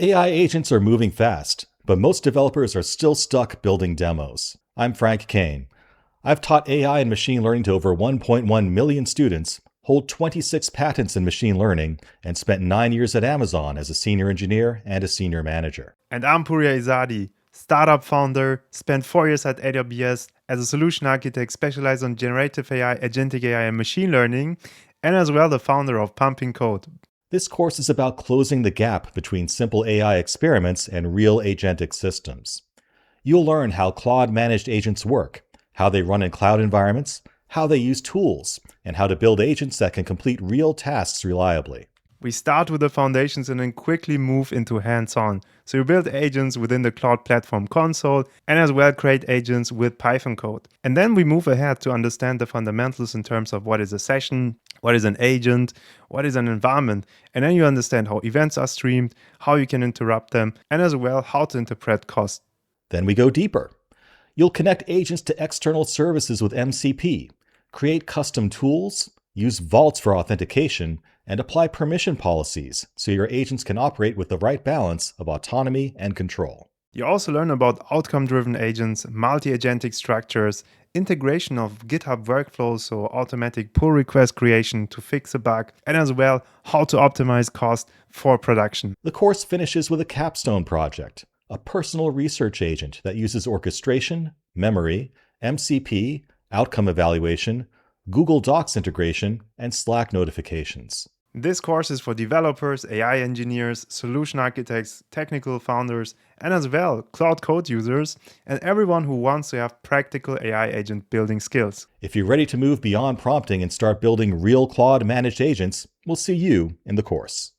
AI agents are moving fast, but most developers are still stuck building demos. I'm Frank Kane. I've taught AI and machine learning to over 1.1 million students, hold 26 patents in machine learning, and spent 9 years at Amazon as a senior engineer and a senior manager. And I'm Puriya Izadi, startup founder, spent 4 years at AWS as a solution architect specialized on generative AI, agentic AI, and machine learning, and as well the founder of Pumping Code. This course is about closing the gap between simple AI experiments and real agentic systems. You'll learn how Claude Managed Agents work, how they run in cloud environments, how they use tools, and how to build agents that can complete real tasks reliably. We start with the foundations and then quickly move into hands-on. So you build agents within the Cloud Platform console and as well create agents with Python code. And then we move ahead to understand the fundamentals in terms of what is a session, what is an agent, what is an environment. And then you understand how events are streamed, how you can interrupt them, and as well how to interpret cost. Then we go deeper. You'll connect agents to external services with MCP, create custom tools, use vaults for authentication, and apply permission policies so your agents can operate with the right balance of autonomy and control. You also learn about outcome-driven agents, multi-agentic structures, integration of GitHub workflows, so automatic pull request creation to fix a bug, and as well how to optimize cost for production. The course finishes with a capstone project, a personal research agent that uses orchestration, memory, MCP, outcome evaluation, Google Docs integration, and Slack notifications. This course is for developers, AI engineers, solution architects, technical founders, and as well Cloud Code users, and everyone who wants to have practical AI agent building skills. If you're ready to move beyond prompting and start building real Claude Managed Agents, we'll see you in the course.